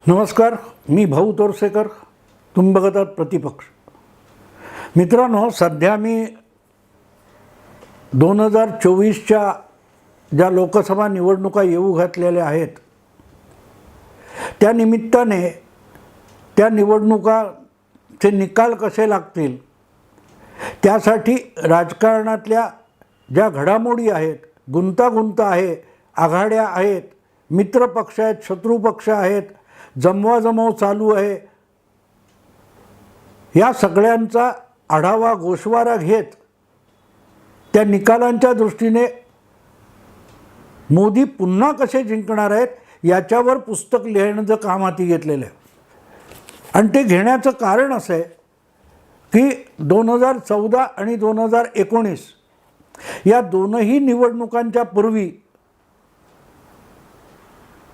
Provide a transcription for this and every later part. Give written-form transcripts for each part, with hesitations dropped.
नमस्कार, मी भाऊ तोरसेकर. तुम्ही बघत आहात प्रतिपक्ष. मित्रांनो, सध्या मी 2024च्या ज्या लोकसभा निवडणुका येऊ घातलेल्या आहेत त्या निमित्ताने त्या निवडणुकाचे निकाल कसे लागतील त्यासाठी राजकारणातल्या ज्या घडामोडी आहेत, गुंतागुंत आहे, आघाड्या आहेत, मित्रपक्ष आहेत, शत्रुपक्ष आहेत, जमवाजमव चालू आहे, या सगळ्यांचा आढावा गोषवारा घेत त्या निकालांच्या दृष्टीने मोदी पुन्हा कसे जिंकणार आहेत याच्यावर पुस्तक लिहिण्याचं काम हाती घेतलेलं आहे. आणि ते घेण्याचं कारण असं आहे की 2014 आणि 2019 या दोनही निवडणुकांच्या पूर्वी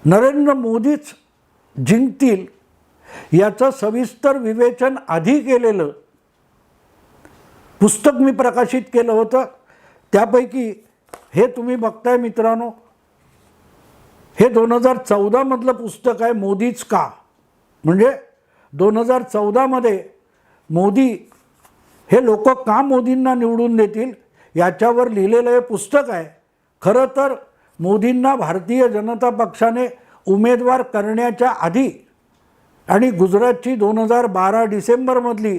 नरेंद्र मोदीच जिंकतील याचं सविस्तर विवेचन आधी केलेलं पुस्तक मी प्रकाशित केलं होतं. त्यापैकी हे तुम्ही बघताय मित्रांनो, हे 2014 मधलं पुस्तक आहे, मोदीच का. म्हणजे 2014 मध्ये मोदी हे लोक का मोदींना निवडून देतील याच्यावर लिहिलेलं हे पुस्तक आहे. खरं तर मोदींना भारतीय जनता पक्षाने उमेदवार करण्याच्या आधी आणि गुजरातची 2012 डिसेंबरमधली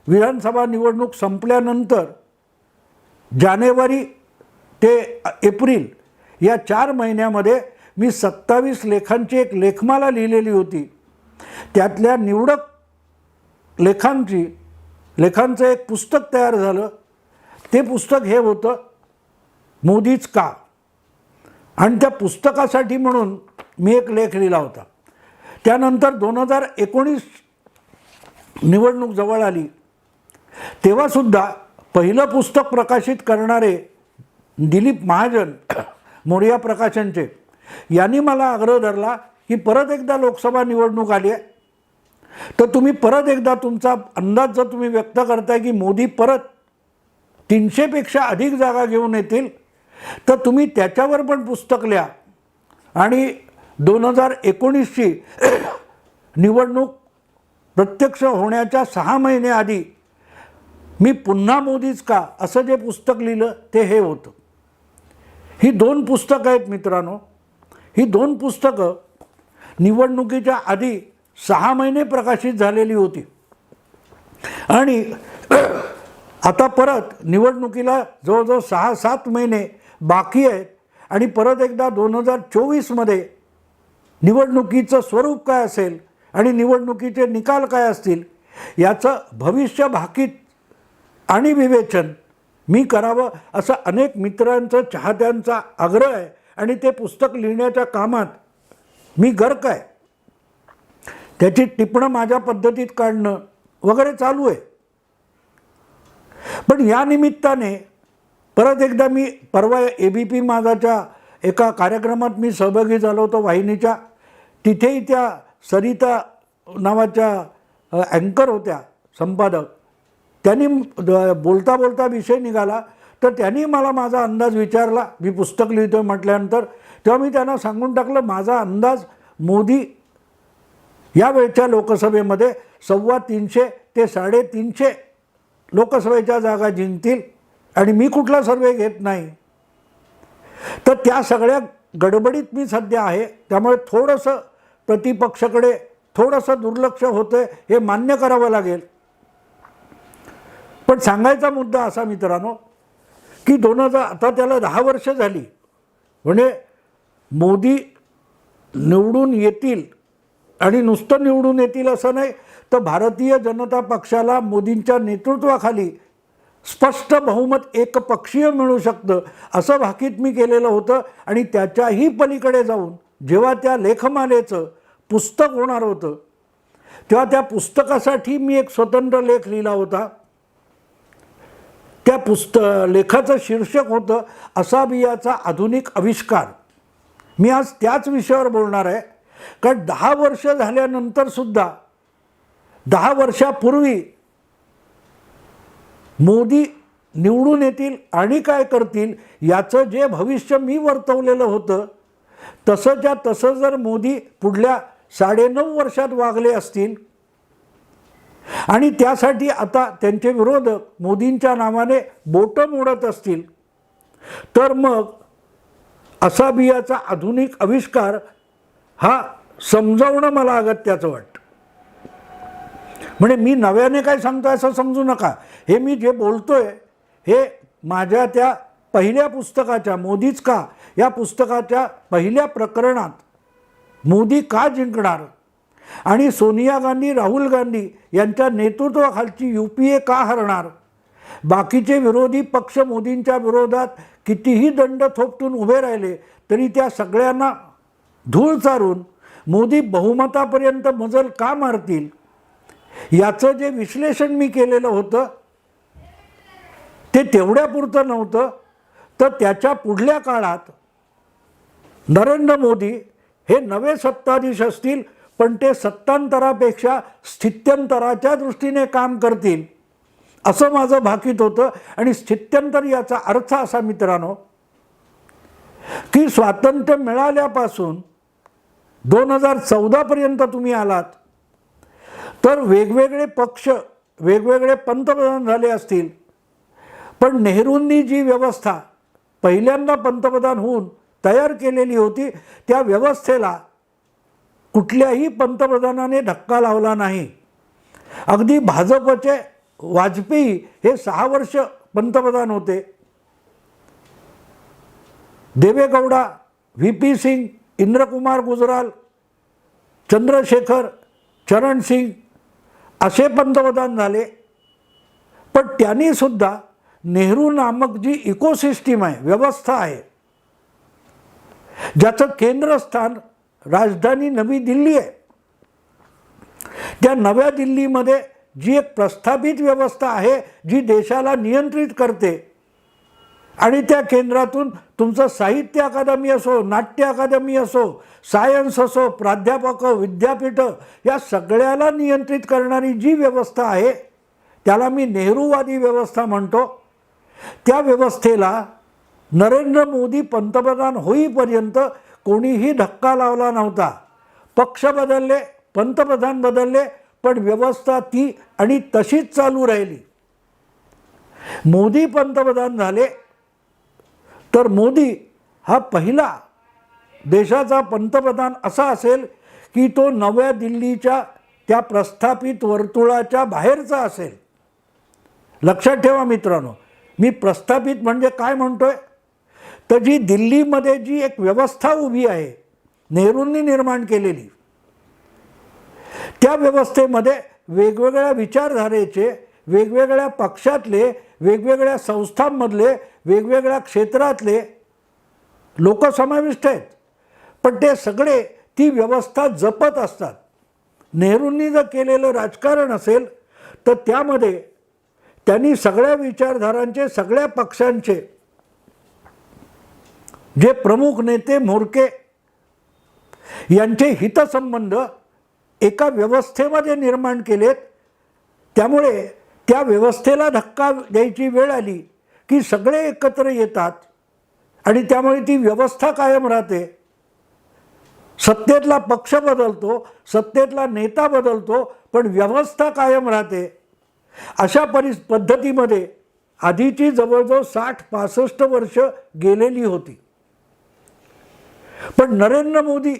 विधानसभा निवडणूक संपल्यानंतर जानेवारी ते एप्रिल या 4 महिन्यामध्ये मी 27 लेखांची एक लेखमाला लिहिलेली होती. त्यातल्या निवडक लेखांचं एक पुस्तक तयार झालं. ते पुस्तक हे होतं, मोदीच का. आणि त्या पुस्तकासाठी म्हणून मी एक लेख लिहिला होता. त्यानंतर 2019 निवडणूक जवळ आली तेव्हासुद्धा पहिलं पुस्तक प्रकाशित करणारे दिलीप महाजन, मोरया प्रकाशनचे, यांनी मला आग्रह धरला की परत एकदा लोकसभा निवडणूक आली आहे तर तुम्ही परत एकदा तुमचा अंदाज जर तुम्ही व्यक्त करताय की मोदी परत 300 पेक्षा अधिक जागा घेऊन येतील तर तुम्ही त्याच्यावर पण पुस्तक लिहा. आणि 2019ची निवडणूक प्रत्यक्ष होण्याच्या 6 महिने आधी मी पुन्हा मोदीच का असं जे पुस्तक लिहिलं ते हे होतं. ही 2 पुस्तकं आहेत मित्रांनो. ही 2 पुस्तकं निवडणुकीच्या आधी 6 महिने प्रकाशित झालेली होती. आणि आता परत निवडणुकीला जवळजवळ 6-7 महिने बाकी आहेत. आणि परत एकदा 2024मध्ये निवडणुकीचं स्वरूप काय असेल आणि निवडणुकीचे निकाल काय असतील याचं भविष्य भाकीत आणि विवेचन मी करावं असं अनेक मित्रांचं, चाहत्यांचा आग्रह आहे. आणि ते पुस्तक लिहिण्याच्या कामात मी गर्क आहे. त्याची टिपणं माझ्या पद्धतीत काढणं वगैरे चालू आहे. पण या निमित्ताने परत एकदा मी परवा ABP माझाच्या एका कार्यक्रमात मी सहभागी झालो होतो वाहिनीच्या. तिथेही त्या सरिता नावाच्या अँकर होत्या, संपादक. त्यांनी बोलता बोलता विषय निघाला तर त्यांनी मला माझा अंदाज विचारला. मी पुस्तक लिहितो म्हटल्यानंतर तेव्हा मी त्यांना सांगून टाकलं, माझा अंदाज मोदी यावेळच्या लोकसभेमध्ये 325 ते 350 लोकसभेच्या जागा जिंकतील. आणि मी कुठला सर्वे घेत नाही. तर त्या सगळ्या गडबडीत मी सध्या आहे. त्यामुळे थोडंसं प्रतिपक्षाकडे थोडंसं दुर्लक्ष होतं हे मान्य करावं लागेल. पण सांगायचा मुद्दा असा मित्रांनो की आता त्याला 10 वर्ष झाली. म्हणजे मोदी निवडून येतील आणि नुसतं निवडून येतील असं नाही तर भारतीय जनता पक्षाला मोदींच्या नेतृत्वाखाली स्पष्ट बहुमत एकपक्षीय मिळू शकतं असं भाकीत मी केलेलं होतं. आणि त्याच्याही पलीकडे जाऊन जेव्हा त्या लेखमालेचं पुस्तक होणार होतं तेव्हा त्या पुस्तकासाठी मी एक स्वतंत्र लेख लिहिला होता. त्या लेखाचं शीर्षक होतं, असाबियाचा आधुनिक आविष्कार. मी आज त्याच विषयावर बोलणार आहे. कारण 10 वर्ष झाल्यानंतर सुद्धा 10 वर्षापूर्वी मोदी निवडून येतील आणि काय करतील याचं जे भविष्य मी वर्तवलेलं होतं तसंच्या तसं जर मोदी पुढल्या 9.5 वर्षात वागले असतील आणि त्यासाठी आता त्यांचे विरोधक मोदींच्या नावाने बोटं मोडत असतील, तर मग असाबियाचा आधुनिक आविष्कार हा समजावणं मला अगत्याचं वाटतं. म्हणजे मी नव्याने काय सांगतोय असं समजू नका. हे मी जे बोलतोय हे माझ्या त्या पहिल्या पुस्तकाच्या मोदीच का या पुस्तकाच्या पहिल्या प्रकरणात मोदी का जिंकणार आणि सोनिया गांधी राहुल गांधी यांच्या नेतृत्वाखालची UPA का हरणार, बाकीचे विरोधी पक्ष मोदींच्या विरोधात कितीही दंड थोपटून उभे राहिले तरी त्या सगळ्यांना धूळ चारून मोदी बहुमतापर्यंत मजल का मारतील, याचं जे विश्लेषण मी केलेलं होतं ते तेवढ्यापुरतं नव्हतं, तर त्याच्या पुढल्या काळात नरेंद्र मोदी हे नवे सत्ताधीश असतील, पण ते सत्तांतरापेक्षा स्थित्यंतराच्या दृष्टीने काम करतील असं माझं भाकीत होतं. आणि स्थित्यंतर याचा अर्थ असा मित्रांनो की स्वातंत्र्य मिळाल्यापासून 2014पर्यंत तुम्ही आलात तर वेगवेगळे पक्ष वेगवेगळे पंतप्रधान झाले असतील, पण नेहरूंनी जी व्यवस्था पहिल्यांदा पंतप्रधान होऊन तयार केलेली होती त्या व्यवस्थेला कुठल्याही पंतप्रधानाने धक्का लावला नाही. अगदी भाजपचे वाजपेयी हे 6 वर्ष पंतप्रधान होते. देवेगौडा, VP सिंग, इंद्रकुमार गुजराल, चंद्रशेखर, चरण सिंग असे पंतप्रधान झाले. पण त्यांनी सुद्धा नेहरू नामक जी इकोसिस्टीम आहे, व्यवस्था आहे, ज्याचं केंद्रस्थान राजधानी नवी दिल्ली आहे, त्या नव्या दिल्लीमध्ये जी एक प्रस्थापित व्यवस्था आहे जी देशाला नियंत्रित करते आणि त्या केंद्रातून तुमचं साहित्य अकादमी असो, नाट्य अकादमी असो, सायन्स असो, प्राध्यापक, विद्यापीठं या सगळ्याला नियंत्रित करणारी जी व्यवस्था आहे त्याला मी नेहरूवादी व्यवस्था म्हणतो. त्या व्यवस्थेला नरेंद्र मोदी पंतप्रधान होईपर्यंत कोणीही धक्का लावला नव्हता. पक्ष बदलले, पंतप्रधान बदलले, पण व्यवस्था ती आणि तशीच चालू राहिली. मोदी पंतप्रधान झाले तर मोदी हा पहिला देशाचा पंतप्रधान असा असेल की तो नव्या दिल्लीच्या त्या प्रस्थापित वर्तुळाच्या बाहेरचा असेल. लक्षात ठेवा मित्रांनो, मी प्रस्थापित म्हणजे काय म्हणतोय, तर जी दिल्लीमध्ये जी एक व्यवस्था उभी आहे नेहरूंनी निर्माण केलेली, त्या व्यवस्थेमध्ये वेगवेगळ्या विचारधारेचे, वेगवेगळ्या पक्षातले, वेगवेगळ्या संस्थांमधले, वेगवेगळ्या क्षेत्रातले लोक समाविष्ट आहेत. पण ते सगळे ती व्यवस्था जपत असतात. नेहरूंनी जर केलेलं राजकारण असेल तर त्यामध्ये त्यांनी सगळ्या विचारधारांचे, सगळ्या पक्षांचे जे प्रमुख नेते, म्होरके यांचे हितसंबंध एका व्यवस्थेमध्ये निर्माण केलेत. त्यामुळे त्या व्यवस्थेला धक्का द्यायची वेळ आली की सगळे एकत्र येतात आणि त्यामुळे ती व्यवस्था कायम राहते. सत्तेतला पक्ष बदलतो, सत्तेतला नेता बदलतो, पण व्यवस्था कायम राहते. अशा पद्धतीमध्ये आधीची जवळजवळ 60-65 वर्ष गेलेली होती. पण नरेंद्र मोदी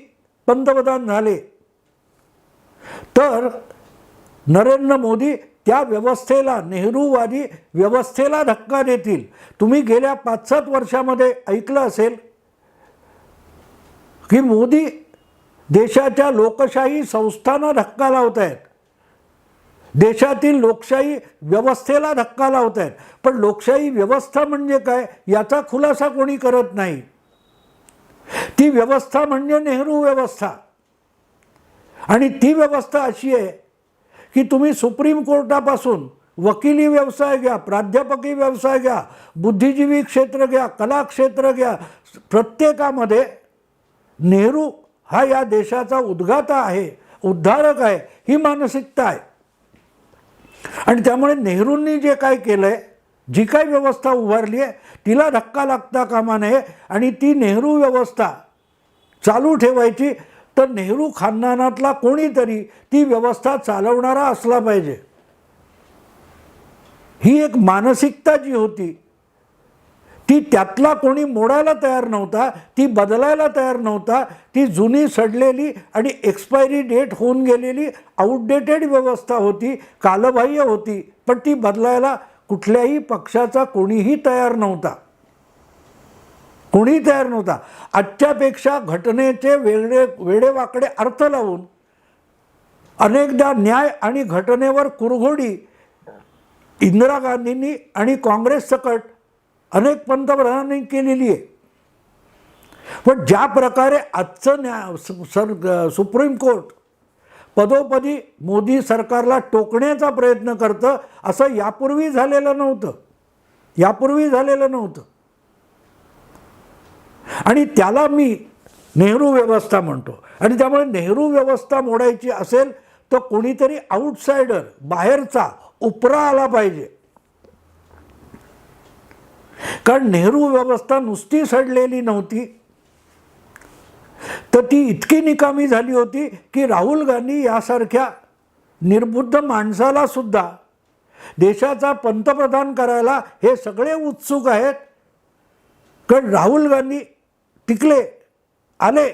पंतप्रधान झाले तर नरेंद्र मोदी त्या व्यवस्थेला, नेहरूवादी व्यवस्थेला धक्का देतील. तुम्ही गेल्या 5-7 वर्षामध्ये ऐकलं असेल की मोदी देशाच्या लोकशाही संस्थांना धक्का लावत आहेत, देशातील लोकशाही व्यवस्थेला धक्का लावत आहेत. पण लोकशाही व्यवस्था म्हणजे काय याचा खुलासा कोणी करत नाही. ती व्यवस्था म्हणजे नेहरू व्यवस्था. आणि ती व्यवस्था अशी आहे की तुम्ही सुप्रीम कोर्टापासून वकिली व्यवसाय घ्या, प्राध्यापकी व्यवसाय घ्या, बुद्धिजीवी क्षेत्र घ्या, कला क्षेत्र घ्या, प्रत्येकामध्ये नेहरू हा या देशाचा उद्गाता आहे, उद्धारक आहे, ही मानसिकता आहे. आणि त्यामुळे नेहरूंनी जे काय केलं आहे, जी काय व्यवस्था उभारली आहे तिला धक्का लागता कामा नये आणि ती नेहरू व्यवस्था चालू ठेवायची. तर नेहरू खानदानातला कोणीतरी ती व्यवस्था चालवणारा असला पाहिजे. ही एक मानसिकता जी होती ती त्यातला कोणी मोडायला तयार नव्हता, ती बदलायला तयार नव्हता. ती जुनी सडलेली आणि एक्सपायरी डेट होऊन गेलेली आउटडेटेड व्यवस्था होती, कालबाह्य होती, पण ती बदलायला कुठल्याही पक्षाचा कोणीही तयार नव्हता. कोणीही तयार नव्हता. आजच्यापेक्षा घटनेचे वेडेवाकडे अर्थ लावून अनेकदा न्याय आणि घटनेवर कुरघोडी इंदिरा गांधींनी आणि काँग्रेस सकट अनेक पंतप्रधानांनी केलेली आहे. पण ज्या प्रकारे आजचं सुप्रीम कोर्ट पदोपदी मोदी सरकारला टोकण्याचा प्रयत्न करतं, असं यापूर्वी झालेलं नव्हतं. आणि त्याला मी नेहरू व्यवस्था म्हणतो. आणि त्यामुळे नेहरू व्यवस्था मोडायची असेल तर कोणीतरी आउटसायडर, बाहेरचा, उपरा आला पाहिजे. कारण नेहरू व्यवस्था नुसती सडलेली नव्हती, तर ती इतकी निकामी झाली होती की राहुल गांधी यासारख्या निर्बुद्ध माणसाला सुद्धा देशाचा पंतप्रधान करायला हे सगळे उत्सुक आहेत. कारण राहुल गांधी आले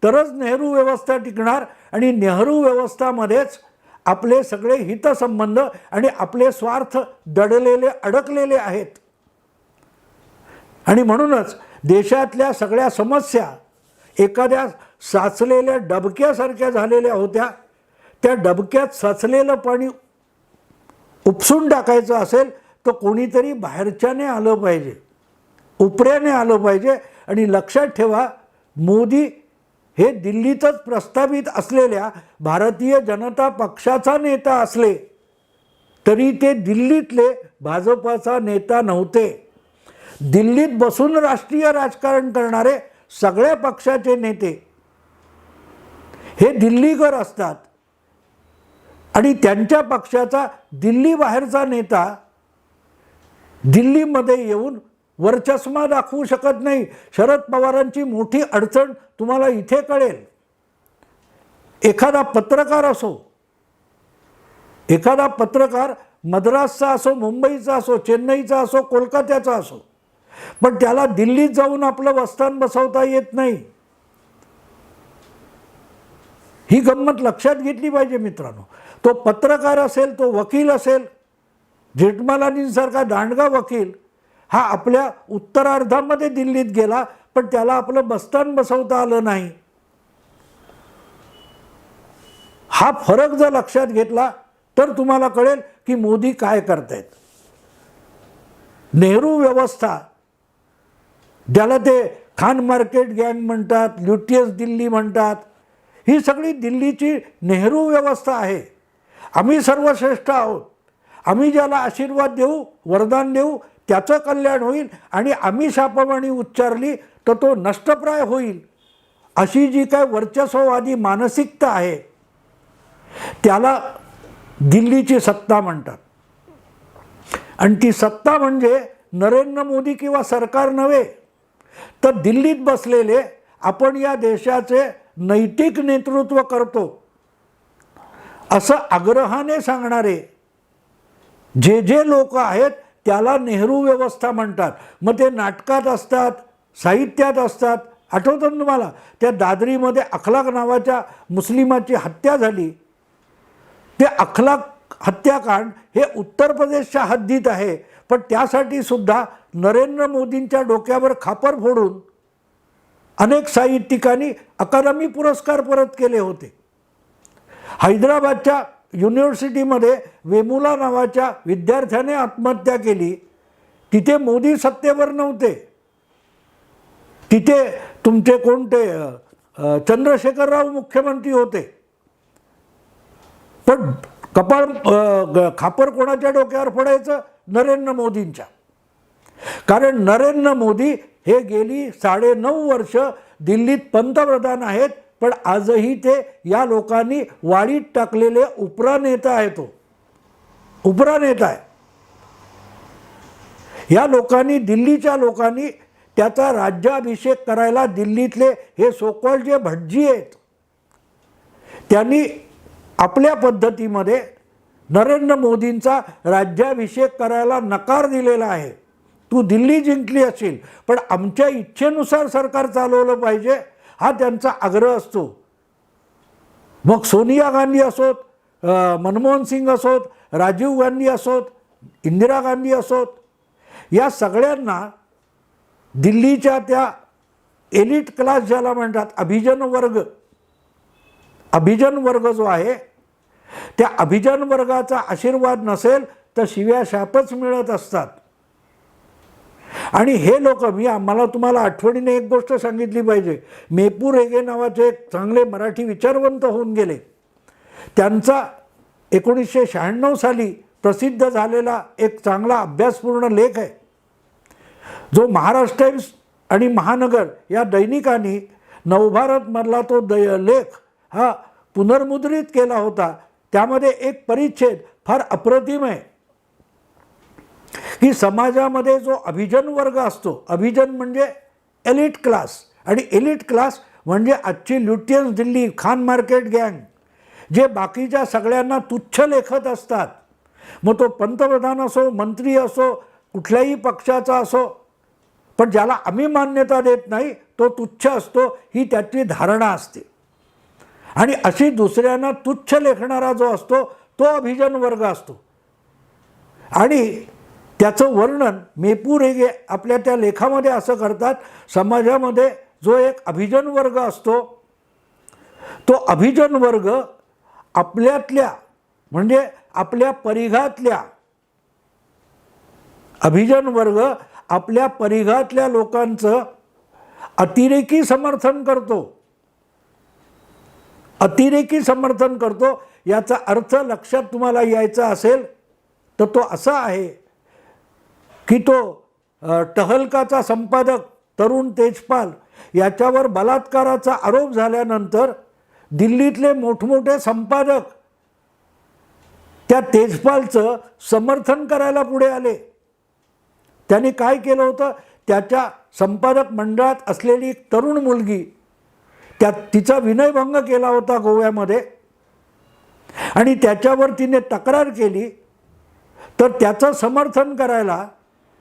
तरच नेहरू व्यवस्था टिकणार. आणि नेहरू व्यवस्थामध्येच आपले सगळे हितसंबंध आणि आपले स्वार्थ अडकलेले आहेत. आणि म्हणूनच देशातल्या सगळ्या समस्या एखाद्या साचलेल्या डबक्यासारख्या झालेल्या होत्या. त्या डबक्यात साचलेलं पाणी उपसून टाकायचं असेल तर कोणीतरी बाहेरच्याने आलं पाहिजे, उपऱ्याने आलं पाहिजे. आणि लक्षात ठेवा, मोदी हे दिल्लीतच प्रस्थापित असलेल्या भारतीय जनता पक्षाचा नेता असले तरी ते दिल्लीतले भाजपाचा नेता नव्हते. दिल्लीत बसून राष्ट्रीय राजकारण करणारे सगळ्या पक्षाचे नेते हे दिल्लीकर असतात. आणि त्यांच्या पक्षाचा दिल्ली बाहेरचा नेता दिल्लीमध्ये येऊन वरचष्मा दाखवू शकत नाही. शरद पवारांची मोठी अडचण तुम्हाला इथे कळेल. एखादा पत्रकार मद्रासचा असो, मुंबईचा असो, चेन्नईचा असो, कोलकात्याचा असो, पण त्याला दिल्लीत जाऊन आपलं वस्तान बसवता येत नाही. ही गंमत लक्षात घेतली पाहिजे मित्रांनो. तो पत्रकार असेल, तो वकील असेल, जेठमलानींसारखा दांडगा वकील हा आपल्या उत्तरार्धामध्ये दिल्लीत गेला, पण त्याला आपलं बस्तान बसवता आलं नाही. हा फरक जर लक्षात घेतला तर तुम्हाला कळेल की मोदी काय करतायत. नेहरू व्यवस्था, ज्याला ते खान मार्केट गँग म्हणतात, ल्युटियस दिल्ली म्हणतात, ही सगळी दिल्लीची नेहरू व्यवस्था आहे. आम्ही सर्वश्रेष्ठ आहोत, आम्ही ज्याला आशीर्वाद देऊ, वरदान देऊ, त्याचं कल्याण होईल. आणि आम्ही शापवाणी उच्चारली तर तो नष्टप्राय होईल. अशी जी काय वर्चस्ववादी मानसिकता आहे त्याला दिल्लीची सत्ता म्हणतात. आणि ती सत्ता म्हणजे नरेंद्र मोदी किंवा सरकार नव्हे, तर दिल्लीत बसलेले आपण या देशाचे नैतिक नेतृत्व करतो असं आग्रहाने सांगणारे जे लोक आहेत त्याला नेहरू व्यवस्था म्हणतात. मग ते नाटकात असतात, साहित्यात असतात. आठवतं तुम्हाला त्या दादरीमध्ये अखलाक नावाच्या मुस्लिमाची हत्या झाली. ते अखलाक हत्याकांड हे उत्तर प्रदेशच्या हद्दीत आहे, पण त्यासाठी सुद्धा नरेंद्र मोदींच्या डोक्यावर खापर फोडून अनेक साहित्यिकांनी अकादमी पुरस्कार परत केले होते. हैदराबादच्या युनिव्हर्सिटीमध्ये वेमुला नावाच्या विद्यार्थ्याने आत्महत्या केली. तिथे मोदी सत्तेवर नव्हते, तिथे तुमचे कोणते चंद्रशेखरराव मुख्यमंत्री होते. पण खापर कोणाच्या डोक्यावर पडायचं? नरेंद्र मोदींच्या. कारण नरेंद्र मोदी हे गेली 9.5 वर्ष दिल्लीत पंतप्रधान आहेत, पण आजही ते या लोकांनी वाढीत टाकलेले उपरा नेता आहे. तो उपरा नेता आहे. या लोकांनी, दिल्लीच्या लोकांनी त्याचा राज्याभिषेक करायला दिल्लीतले हे सोकॉल्ड जे भटजी आहेत त्यांनी आपल्या पद्धतीमध्ये नरेंद्र मोदींचा राज्याभिषेक करायला नकार दिलेला आहे. तू दिल्ली जिंकली असेल पण आमच्या इच्छेनुसार सरकार चालवलं पाहिजे हा त्यांचा आग्रह असतो. मग सोनिया गांधी असोत, मनमोहन सिंग असोत, राजीव गांधी असोत, इंदिरा गांधी असोत, या सगळ्यांना दिल्लीच्या त्या एलिट क्लास ज्याला म्हणतात, अभिजन वर्ग जो आहे, त्या अभिजन वर्गाचा आशीर्वाद नसेल तर शिव्या शापच मिळत असतात. आणि हे लोक, मला तुम्हाला आठवणीने एक गोष्ट सांगितली पाहिजे. मेपू रेगे नावाचे एक चांगले मराठी विचारवंत होऊन गेले. त्यांचा 1996 साली प्रसिद्ध झालेला एक चांगला अभ्यासपूर्ण लेख आहे, जो महाराष्ट्र टाइम्स आणि महानगर या दैनिकांनी नवभारतमधला तो लेख हा पुनर्मुद्रित केला होता. त्यामध्ये एक परिच्छेद फार अप्रतिम आहे की समाजामध्ये जो अभिजन वर्ग असतो, अभिजन म्हणजे एलिट क्लास, आणि एलिट क्लास म्हणजे आजची ल्युटियन्स दिल्ली, खान मार्केट गँग, जे बाकीच्या सगळ्यांना तुच्छ लेखत असतात. मग तो पंतप्रधान असो, मंत्री असो, कुठल्याही पक्षाचा असो, पण ज्याला आम्ही मान्यता देत नाही तो तुच्छ असतो, ही त्याची धारणा असते. आणि अशी दुसऱ्यांना तुच्छ लेखणारा जो असतो तो अभिजन वर्ग असतो. आणि त्याचं वर्णन मेपू रेगे आपल्या त्या लेखामध्ये असं करतात, समाजामध्ये जो एक अभिजन वर्ग असतो, तो अभिजन वर्ग आपल्यातल्या म्हणजे आपल्या परिघातल्या, अभिजन वर्ग आपल्या परिघातल्या लोकांचं अतिरेकी समर्थन करतो. अतिरेकी समर्थन करतो याचा अर्थ लक्षात तुम्हाला यायचा असेल तर तो असा आहे की तो टहलकाचा संपादक तरुण तेजपाल याच्यावर बलात्काराचा आरोप झाल्यानंतर दिल्लीतले मोठमोठे संपादक त्या तेजपालचं समर्थन करायला पुढे आले. त्यांनी काय केलं होतं, त्याच्या संपादक मंडळात असलेली एक तरुण मुलगी, तिचा विनयभंग केला होता गोव्यामध्ये, आणि त्याच्यावर तिने तक्रार केली. तर त्याचं समर्थन करायला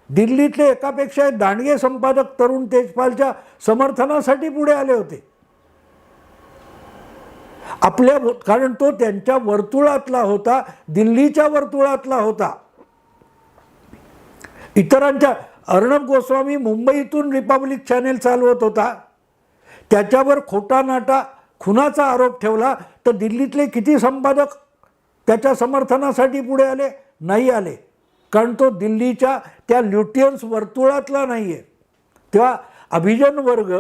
दिल्लीतले एकापेक्षा एक दांडगे संपादक तरुण तेजपालच्या समर्थनासाठी पुढे आले होते. कारण तो त्यांच्या वर्तुळातला होता, दिल्लीच्या वर्तुळातला होता. इतरांच्या, अर्णब गोस्वामी मुंबईतून रिपब्लिक चॅनेल चालवत होता, त्याच्यावर खोटा नाटा खुनाचा आरोप ठेवला, तर दिल्लीतले किती संपादक त्याच्या समर्थनासाठी पुढे आले? नाही आले, कारण तो दिल्लीच्या त्या ल्युटियन्स वर्तुळातला नाही आहे. तेव्हा अभिजन वर्ग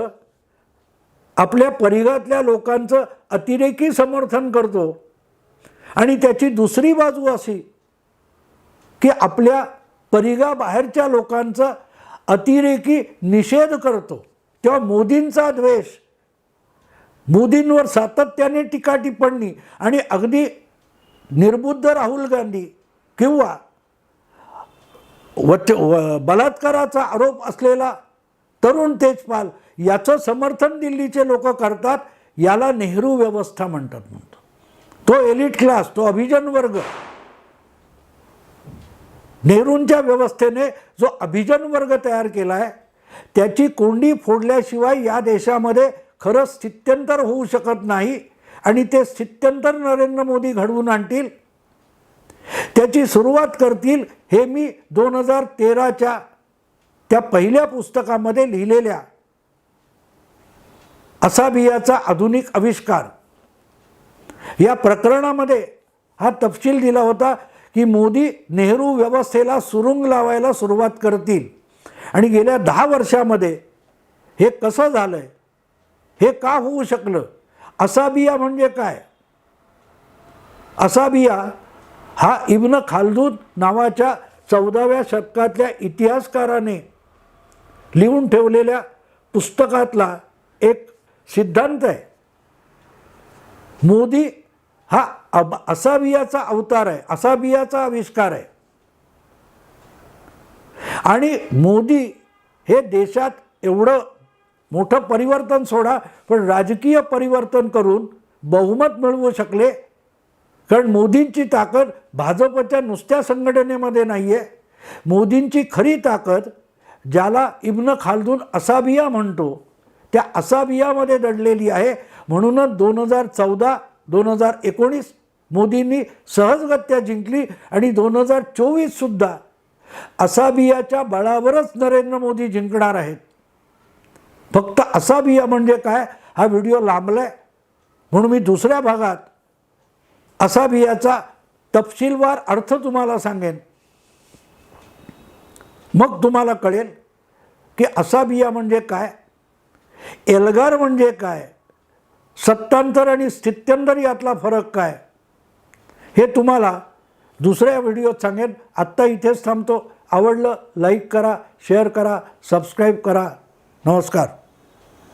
आपल्या परिघातल्या लोकांचं अतिरेकी समर्थन करतो. आणि त्याची दुसरी बाजू अशी की आपल्या परिघाबाहेरच्या लोकांचा अतिरेकी निषेध करतो. तेव्हा मोदींचा द्वेष, मोदींवर सातत्याने टीका टिप्पणी, आणि अगदी निर्बुद्ध राहुल गांधी किंवा बलात्काराचा आरोप असलेला तरुण तेजपाल याचं समर्थन दिल्लीचे लोक करतात. याला नेहरू व्यवस्था म्हणतात. तो एलिट क्लास, तो अभिजन वर्ग, नेहरूंच्या व्यवस्थेने जो अभिजन वर्ग तयार केला आहे त्याची कोंडी फोडल्याशिवाय या देशामध्ये खरं स्थित्यंतर होऊ शकत नाही. आणि ते स्थित्यंतर नरेंद्र मोदी घडवून आणतील, त्याची सुरुवात करतील. हे मी 2013च्या त्या पहिल्या पुस्तकामध्ये लिहिलेल्या असाबियाचा आधुनिक आविष्कार या प्रकरणामध्ये हा तपशील दिला होता की मोदी नेहरू व्यवस्थेला सुरुंग लावायला सुरुवात करतील. आणि गेल्या 10 वर्षामध्ये हे कसं झालंय, हे का होऊ शकलं? असाबिया म्हणजे काय? असाबिया हा इब्न खालदून नावाच्या 14व्या शतकातल्या इतिहासकाराने लिहून ठेवलेल्या पुस्तकातला एक सिद्धांत आहे. मोदी हा असाबियाचा अवतार आहे, असाबियाचा आविष्कार आहे. आणि मोदी हे देशात एवढं मोठं परिवर्तन सोडा, पण राजकीय परिवर्तन करून बहुमत मिळवू शकले. कारण मोदींची ताकद भाजपच्या नुसत्या संघटनेमध्ये नाही आहे. मोदींची खरी ताकद ज्याला इब्न खालदून असाबिया म्हणतो त्या असाबियामध्ये दडलेली आहे. म्हणूनच 2014, 2019 मोदींनी सहजगत्या जिंकली आणि 2024सुद्धा असाबियाच्या बळावरच नरेंद्र मोदी जिंकणार आहेत. फक्त असाबिया म्हणजे काय हा व्हिडिओ लांबलाय म्हणून मी दुसऱ्या भागात असाबियाचा तपशीलवार अर्थ तुम्हाला सांगेन. मग तुम्हाला कळेल की असाबिया म्हणजे काय, एल्गार म्हणजे काय, सत्तांतर आणि स्थित्यंतर यातला फरक काय हे तुम्हाला दुसऱ्या व्हिडिओत सांगेन. आत्ता इथेच थांबतो. आवडलं लाईक करा, शेअर करा, सबस्क्राईब करा. नमस्कार.